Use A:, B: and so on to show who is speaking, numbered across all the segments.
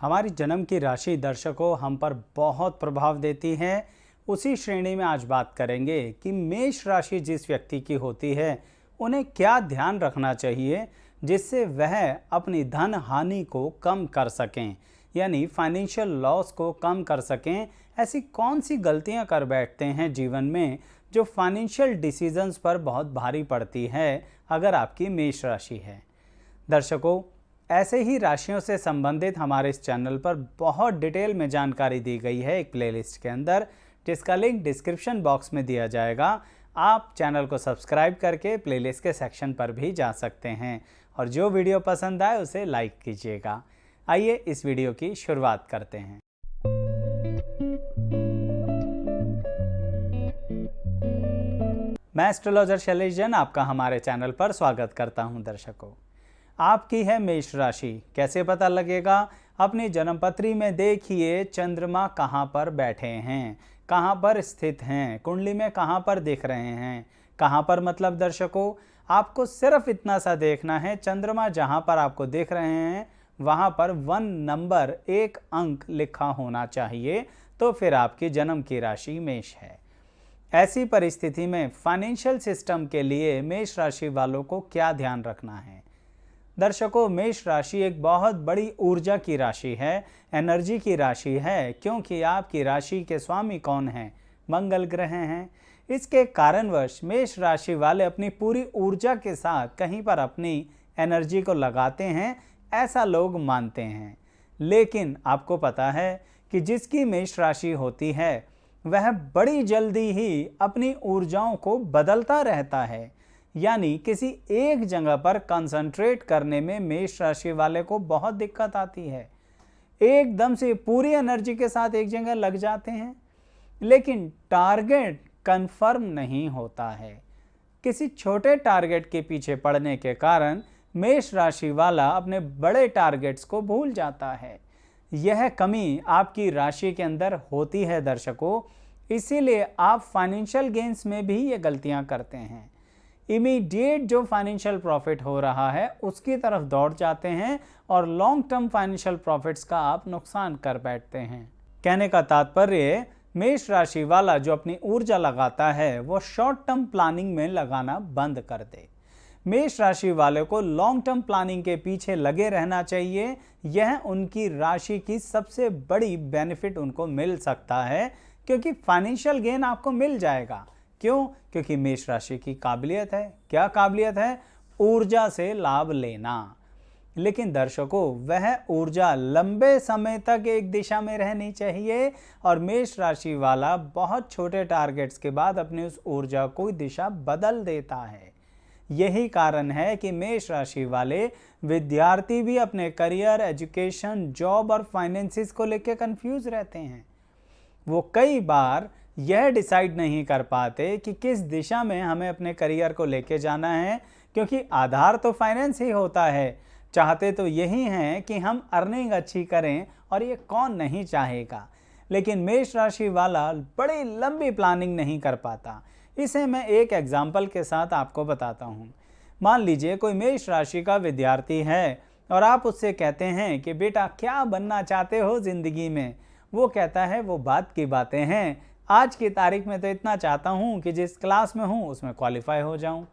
A: हमारी जन्म की राशि दर्शकों हम पर बहुत प्रभाव देती है। उसी श्रेणी में आज बात करेंगे कि मेष राशि जिस व्यक्ति की होती है उन्हें क्या ध्यान रखना चाहिए जिससे वह अपनी धन हानि को कम कर सकें, यानी फाइनेंशियल लॉस को कम कर सकें। ऐसी कौन सी गलतियां कर बैठते हैं जीवन में जो फाइनेंशियल डिसीजंस पर बहुत भारी पड़ती है अगर आपकी मेष राशि है। दर्शकों, ऐसे ही राशियों से संबंधित हमारे इस चैनल पर बहुत डिटेल में जानकारी दी गई है एक प्लेलिस्ट के अंदर, जिसका लिंक डिस्क्रिप्शन बॉक्स में दिया जाएगा। आप चैनल को सब्सक्राइब करके प्लेलिस्ट के सेक्शन पर भी जा सकते हैं और जो वीडियो पसंद आए उसे लाइक कीजिएगा। आइए इस वीडियो की शुरुआत करते हैं। मैं एस्ट्रोलॉजर शैलेश जैन आपका हमारे चैनल पर स्वागत करता हूं। दर्शकों, आपकी है मेष राशि, कैसे पता लगेगा? अपनी जन्मपत्री में देखिए चंद्रमा कहां पर बैठे हैं, कहां पर स्थित हैं, कुंडली में कहां पर दिख रहे हैं। कहां पर मतलब दर्शकों, आपको सिर्फ इतना सा देखना है, चंद्रमा जहां पर आपको दिख रहे हैं वहां पर 1 नंबर 1 अंक लिखा होना चाहिए, तो फिर आपकी जन्म की राशि मेष है। ऐसी परिस्थिति में फाइनेंशियल सिस्टम के लिए मेष राशि वालों को क्या ध्यान रखना है? दर्शकों, मेष राशि एक बहुत बड़ी ऊर्जा की राशि है, एनर्जी की राशि है, क्योंकि आपकी राशि के स्वामी कौन हैं? मंगल ग्रह हैं। इसके कारणवश मेष राशि वाले अपनी पूरी ऊर्जा के साथ कहीं पर अपनी एनर्जी को लगाते हैं, ऐसा लोग मानते हैं। लेकिन आपको पता है कि जिसकी मेष राशि होती है वह बड़ी जल्दी ही अपनी ऊर्जाओं को बदलता रहता है, यानी किसी एक जगह पर कंसंट्रेट करने में मेष राशि वाले को बहुत दिक्कत आती है। एकदम से पूरी एनर्जी के साथ एक जगह लग जाते हैं, लेकिन टारगेट कंफर्म नहीं होता है। किसी छोटे टारगेट के पीछे पड़ने के कारण मेष राशि वाला अपने बड़े टारगेट्स को भूल जाता है। यह कमी आपकी राशि के अंदर होती है दर्शकों, इसीलिए आप फाइनेंशियल गेन्स में भी ये गलतियां करते हैं। इमीडिएट जो फाइनेंशियल प्रॉफिट हो रहा है उसकी तरफ दौड़ जाते हैं और लॉन्ग टर्म फाइनेंशियल प्रॉफिट्स का आप नुकसान कर बैठते हैं। कहने का तात्पर्य, मेष राशि वाला जो अपनी ऊर्जा लगाता है वो शॉर्ट टर्म प्लानिंग में लगाना बंद कर दे। मेष राशि वाले को लॉन्ग टर्म प्लानिंग के पीछे लगे रहना चाहिए। यह उनकी राशि की सबसे बड़ी बेनिफिट उनको मिल सकता है, क्योंकि फाइनेंशियल गेन आपको मिल जाएगा। क्यों? क्योंकि मेष राशि की काबिलियत है। क्या काबिलियत है? ऊर्जा से लाभ लेना। लेकिन दर्शकों, वह ऊर्जा लंबे समय तक एक दिशा में रहनी चाहिए और मेष राशि वाला बहुत छोटे टारगेट्स के बाद अपनी उस ऊर्जा को दिशा बदल देता है। यही कारण है कि मेष राशि वाले विद्यार्थी भी अपने करियर, एजुकेशन, जॉब और फाइनेंसिस को लेकर कंफ्यूज रहते हैं। वो कई बार यह डिसाइड नहीं कर पाते कि किस दिशा में हमें अपने करियर को लेके जाना है, क्योंकि आधार तो फाइनेंस ही होता है। चाहते तो यही हैं कि हम अर्निंग अच्छी करें, और ये कौन नहीं चाहेगा। लेकिन मेष राशि वाला बड़ी लंबी प्लानिंग नहीं कर पाता। इसे मैं एक एग्जाम्पल के साथ आपको बताता हूँ। मान लीजिए कोई मेष राशि का विद्यार्थी है और आप उससे कहते हैं कि बेटा क्या बनना चाहते हो ज़िंदगी में? वो कहता है वो बात की बातें हैं, आज की तारीख में तो इतना चाहता हूँ कि जिस क्लास में हूँ उसमें क्वालिफाई हो जाऊँ,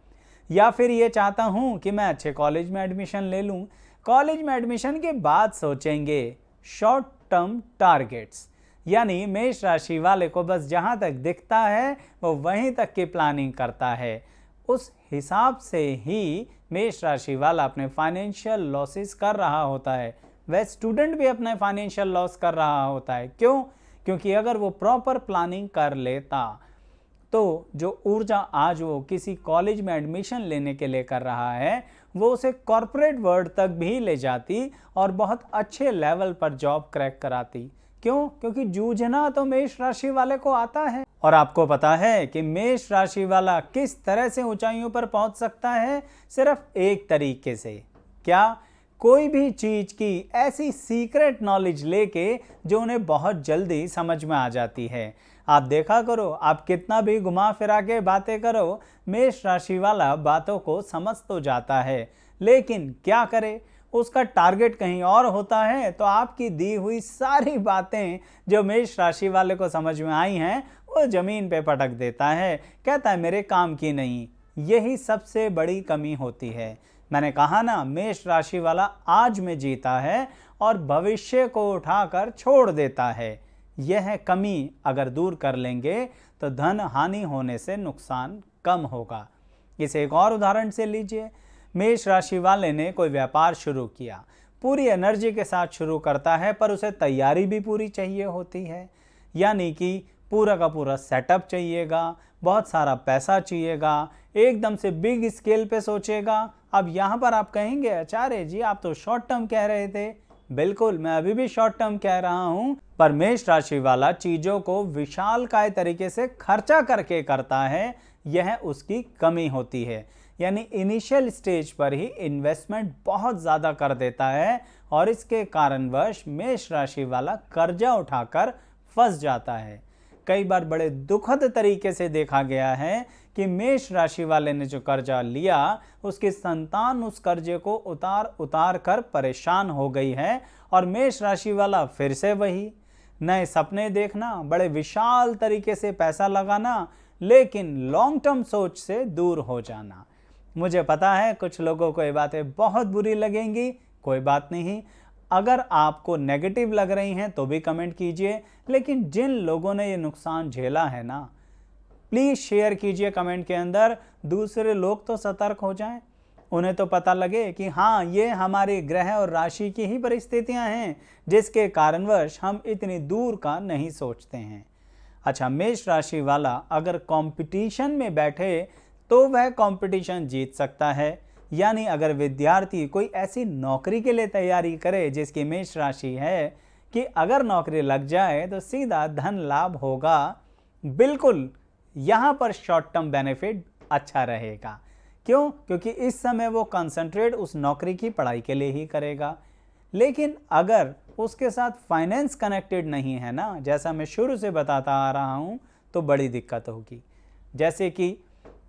A: या फिर ये चाहता हूँ कि मैं अच्छे कॉलेज में एडमिशन ले लूँ। कॉलेज में एडमिशन के बाद सोचेंगे। शॉर्ट टर्म टारगेट्स, यानी मेष राशि वाले को बस जहाँ तक दिखता है वो वहीं तक की प्लानिंग करता है। उस हिसाब से ही मेष राशि वाला अपने फाइनेंशियल लॉसेस कर रहा होता है। वह स्टूडेंट भी अपने फाइनेंशियल लॉस कर रहा होता है। क्यों? क्योंकि अगर वो प्रॉपर प्लानिंग कर लेता तो जो ऊर्जा आज वो किसी कॉलेज में एडमिशन लेने के लिए कर रहा है वो उसे कॉर्पोरेट वर्ल्ड तक भी ले जाती और बहुत अच्छे लेवल पर जॉब क्रैक कराती। क्यों? क्योंकि जूझना तो मेष राशि वाले को आता है। और आपको पता है कि मेष राशि वाला किस तरह से ऊंचाइयों पर पहुंच सकता है? सिर्फ एक तरीके से। क्या? कोई भी चीज की ऐसी सीक्रेट नॉलेज लेके जो उन्हें बहुत जल्दी समझ में आ जाती है। आप देखा करो, आप कितना भी घुमा फिरा के बातें करो, मेष राशि वाला बातों को समझ तो जाता है, लेकिन क्या करे, उसका टारगेट कहीं और होता है, तो आपकी दी हुई सारी बातें जो मेष राशि वाले को समझ में आई हैं वो ज़मीन पे पटक देता है, कहता है मेरे काम की नहीं। यही सबसे बड़ी कमी होती है। मैंने कहा ना, मेष राशि वाला आज में जीता है और भविष्य को उठाकर छोड़ देता है। यह कमी अगर दूर कर लेंगे तो धन हानि होने से नुकसान कम होगा। इसे एक और उदाहरण से लीजिए। मेष राशि वाले ने कोई व्यापार शुरू किया, पूरी एनर्जी के साथ शुरू करता है, पर उसे तैयारी भी पूरी चाहिए होती है। यानी कि पूरा का पूरा सेटअप चाहिएगा, बहुत सारा पैसा चाहिएगा, एकदम से बिग स्केल पे सोचेगा। अब यहाँ पर आप कहेंगे आचार्य जी आप तो शॉर्ट टर्म कह रहे थे। बिल्कुल, मैं अभी भी शॉर्ट टर्म कह रहा हूँ, पर मेष राशि वाला चीज़ों को विशालकाय तरीके से खर्चा करके करता है, यह उसकी कमी होती है। यानी इनिशियल स्टेज पर ही इन्वेस्टमेंट बहुत ज़्यादा कर देता है और इसके कारणवश मेष राशि वाला कर्जा उठाकर फंस जाता है। कई बार बड़े दुखद तरीके से देखा गया है कि मेष राशि वाले ने जो कर्जा लिया उसकी संतान उस कर्जे को उतार उतार कर परेशान हो गई है और मेष राशि वाला फिर से वही नए सपने देखना, बड़े विशाल तरीके से पैसा लगाना, लेकिन लॉन्ग टर्म सोच से दूर हो जाना। मुझे पता है कुछ लोगों को ये बातें बहुत बुरी लगेंगी, कोई बात नहीं। अगर आपको नेगेटिव लग रही हैं तो भी कमेंट कीजिए, लेकिन जिन लोगों ने ये नुकसान झेला है ना, प्लीज़ शेयर कीजिए कमेंट के अंदर। दूसरे लोग तो सतर्क हो जाएं, उन्हें तो पता लगे कि हाँ, ये हमारे ग्रह और राशि की ही परिस्थितियां हैं जिसके कारणवश हम इतनी दूर का नहीं सोचते हैं। अच्छा, मेष राशि वाला अगर कंपटीशन में बैठे तो वह कंपटीशन जीत सकता है। यानी अगर विद्यार्थी कोई ऐसी नौकरी के लिए तैयारी करे जिसकी मेष राशि है कि अगर नौकरी लग जाए तो सीधा धन लाभ होगा। बिल्कुल, यहाँ पर शॉर्ट टर्म बेनिफिट अच्छा रहेगा। क्यों? क्योंकि इस समय वो कंसंट्रेट उस नौकरी की पढ़ाई के लिए ही करेगा। लेकिन अगर उसके साथ फाइनेंस कनेक्टेड नहीं है ना, जैसा मैं शुरू से बताता आ रहा हूँ, तो बड़ी दिक्कत होगी। जैसे कि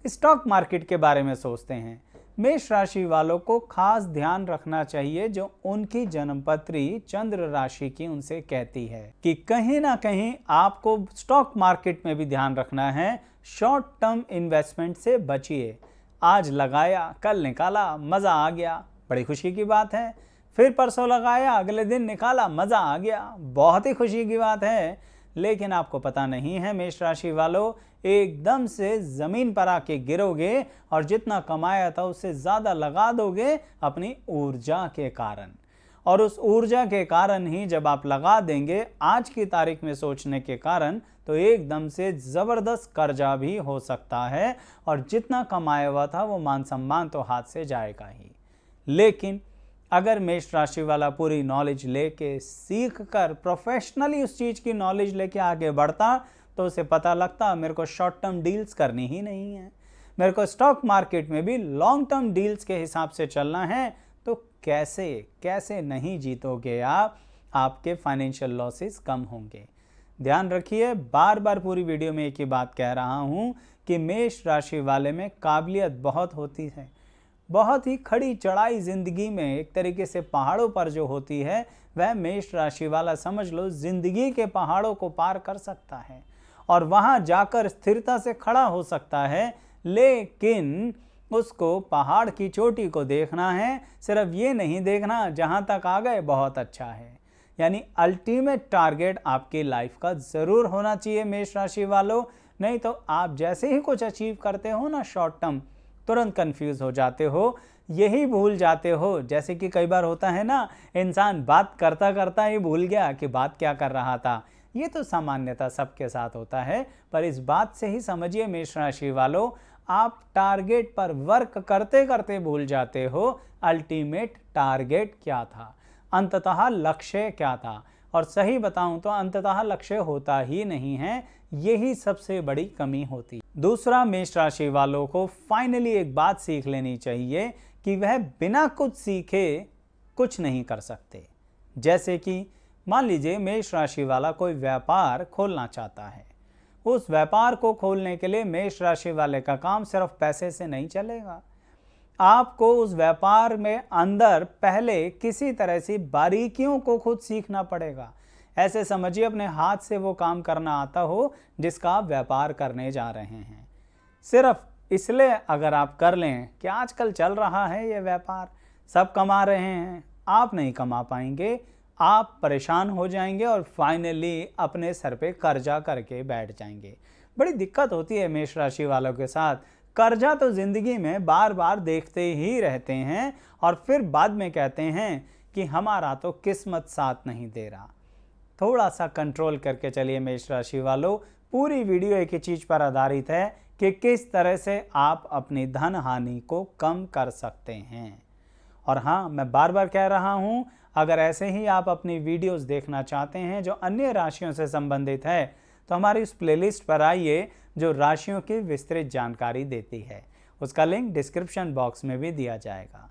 A: स्टॉक मार्केट के बारे में सोचते हैं, मेष राशि वालों को खास ध्यान रखना चाहिए जो उनकी जन्मपत्री चंद्र राशि की उनसे कहती है कि कहीं ना कहीं आपको स्टॉक मार्केट में भी ध्यान रखना है। शॉर्ट टर्म इन्वेस्टमेंट से बचिए। आज लगाया, कल निकाला, मज़ा आ गया, बड़ी खुशी की बात है। फिर परसों लगाया, अगले दिन निकाला, मज़ा आ गया, बहुत ही खुशी की बात है। लेकिन आपको पता नहीं है मेष राशि वालों, एकदम से ज़मीन पर आके गिरोगे और जितना कमाया था उससे ज़्यादा लगा दोगे अपनी ऊर्जा के कारण। और उस ऊर्जा के कारण ही जब आप लगा देंगे आज की तारीख में सोचने के कारण, तो एकदम से ज़बरदस्त कर्जा भी हो सकता है और जितना कमाया हुआ था वो मान सम्मान तो हाथ से जाएगा ही। लेकिन अगर मेष राशि वाला पूरी नॉलेज लेके सीख कर प्रोफेशनली उस चीज़ की नॉलेज लेके आगे बढ़ता, तो उसे पता लगता मेरे को शॉर्ट टर्म डील्स करनी ही नहीं है, मेरे को स्टॉक मार्केट में भी लॉन्ग टर्म डील्स के हिसाब से चलना है। तो कैसे कैसे नहीं जीतोगे आप, आपके फाइनेंशियल लॉसेस कम होंगे। ध्यान रखिए, बार बार पूरी वीडियो में एक ही बात कह रहा हूँ कि मेष राशि वाले में काबिलियत बहुत होती है। बहुत ही खड़ी चढ़ाई ज़िंदगी में एक तरीके से पहाड़ों पर जो होती है, वह मेष राशि वाला समझ लो ज़िंदगी के पहाड़ों को पार कर सकता है और वहाँ जाकर स्थिरता से खड़ा हो सकता है। लेकिन उसको पहाड़ की चोटी को देखना है, सिर्फ ये नहीं देखना जहाँ तक आ गए बहुत अच्छा है। यानी अल्टीमेट टारगेट आपकी लाइफ का ज़रूर होना चाहिए मेष राशि वालों। नहीं तो आप जैसे ही कुछ अचीव करते हो ना शॉर्ट टर्म, तुरंत कंफ्यूज हो जाते हो, यही भूल जाते हो। जैसे कि कई बार होता है ना, इंसान बात करता करता ही भूल गया कि बात क्या कर रहा था। ये तो सामान्यतः सबके साथ होता है, पर इस बात से ही समझिए मेष राशि वालों, आप टारगेट पर वर्क करते करते भूल जाते हो अल्टीमेट टारगेट क्या था, अंततः लक्ष्य क्या था। और सही बताऊं तो अंततः लक्ष्य होता ही नहीं है, यही सबसे बड़ी कमी होती। दूसरा, मेष राशि वालों को फाइनली एक बात सीख लेनी चाहिए कि वह बिना कुछ सीखे कुछ नहीं कर सकते। जैसे कि मान लीजिए मेष राशि वाला कोई व्यापार खोलना चाहता है, उस व्यापार को खोलने के लिए मेष राशि वाले का काम सिर्फ पैसे से नहीं चलेगा। आपको उस व्यापार में अंदर पहले किसी तरह से बारीकियों को खुद सीखना पड़ेगा। ऐसे समझिए अपने हाथ से वो काम करना आता हो जिसका आप व्यापार करने जा रहे हैं। सिर्फ इसलिए अगर आप कर लें कि आजकल चल रहा है ये व्यापार, सब कमा रहे हैं, आप नहीं कमा पाएंगे, आप परेशान हो जाएंगे और फाइनली अपने सर पे कर्जा करके बैठ जाएंगे। बड़ी दिक्कत होती है मेष राशि वालों के साथ। कर्जा तो ज़िंदगी में बार बार देखते ही रहते हैं और फिर बाद में कहते हैं कि हमारा तो किस्मत साथ नहीं दे रहा। थोड़ा सा कंट्रोल करके चलिए मेष राशि वालों। पूरी वीडियो एक ही चीज़ पर आधारित है कि किस तरह से आप अपनी धन हानि को कम कर सकते हैं। और हाँ, मैं बार बार कह रहा हूँ, अगर ऐसे ही आप अपनी वीडियोस देखना चाहते हैं जो अन्य राशियों से संबंधित है, तो हमारी उस प्लेलिस्ट पर आइए जो राशियों की विस्तृत जानकारी देती है। उसका लिंक डिस्क्रिप्शन बॉक्स में भी दिया जाएगा।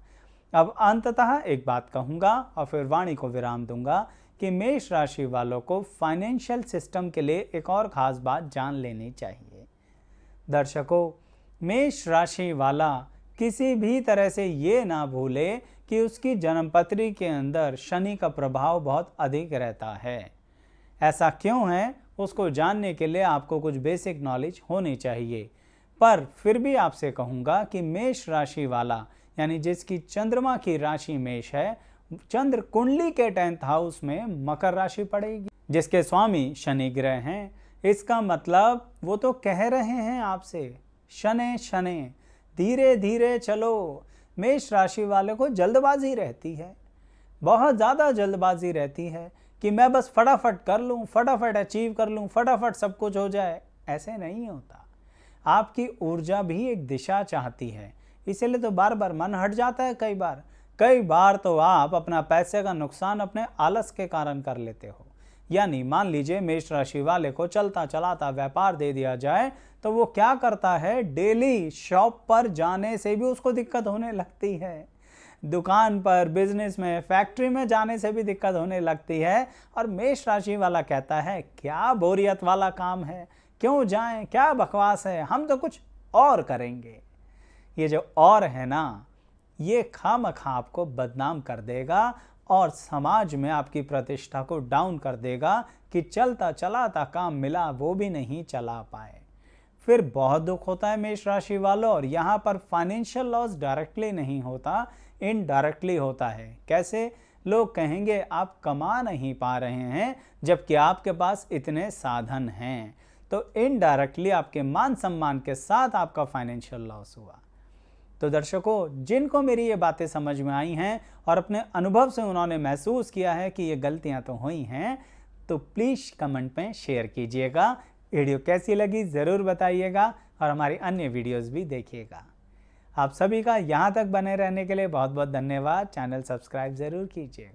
A: अब अंततः एक बात कहूँगा और फिर वाणी को विराम दूंगा कि मेष राशि वालों को फाइनेंशियल सिस्टम के लिए एक और ख़ास बात जान लेनी चाहिए। दर्शकों, मेष राशि वाला किसी भी तरह से ये ना भूले कि उसकी जन्मपत्री के अंदर शनि का प्रभाव बहुत अधिक रहता है। ऐसा क्यों है, उसको जानने के लिए आपको कुछ बेसिक नॉलेज होनी चाहिए। पर फिर भी आपसे कहूँगा कि मेष राशि वाला यानी जिसकी चंद्रमा की राशि मेष है, चंद्र कुंडली के 10th हाउस में मकर राशि पड़ेगी जिसके स्वामी शनि ग्रह हैं। इसका मतलब वो तो कह रहे हैं आपसे, शनै शनै धीरे धीरे चलो। मेष राशि वाले को जल्दबाजी रहती है, बहुत ज़्यादा जल्दबाजी रहती है कि मैं बस फटाफट कर लूँ, फटाफट अचीव कर लूँ, फटाफट सब कुछ हो जाए। ऐसे नहीं होता। आपकी ऊर्जा भी एक दिशा चाहती है, इसीलिए तो बार बार मन हट जाता है। कई बार तो आप अपना पैसे का नुकसान अपने आलस के कारण कर लेते हो। यानी मान लीजिए मेष राशि वाले को चलता चलाता व्यापार दे दिया जाए तो वो क्या करता है, डेली शॉप पर जाने से भी उसको दिक्कत होने लगती है, दुकान पर, बिजनेस में, फैक्ट्री में जाने से भी दिक्कत होने लगती है। और मेष राशि वाला कहता है क्या बोरियत वाला काम है, क्यों जाएं, क्या बकवास है, हम तो कुछ और करेंगे। ये जो और है ना, ये खामखा आपको बदनाम कर देगा और समाज में आपकी प्रतिष्ठा को डाउन कर देगा कि चलता चलाता काम मिला वो भी नहीं चला पाए। फिर बहुत दुख होता है मेष राशि वालों। और यहाँ पर फाइनेंशियल लॉस डायरेक्टली नहीं होता, इनडायरेक्टली होता है। कैसे? लोग कहेंगे आप कमा नहीं पा रहे हैं जबकि आपके पास इतने साधन हैं, तो इनडायरेक्टली आपके मान सम्मान के साथ आपका फाइनेंशियल लॉस हुआ। तो दर्शकों, जिनको मेरी ये बातें समझ में आई हैं और अपने अनुभव से उन्होंने महसूस किया है कि ये गलतियां तो हुई हैं, तो प्लीज़ कमेंट में शेयर कीजिएगा। वीडियो कैसी लगी ज़रूर बताइएगा और हमारी अन्य वीडियोस भी देखिएगा। आप सभी का यहाँ तक बने रहने के लिए बहुत बहुत धन्यवाद। चैनल सब्सक्राइब ज़रूर कीजिएगा।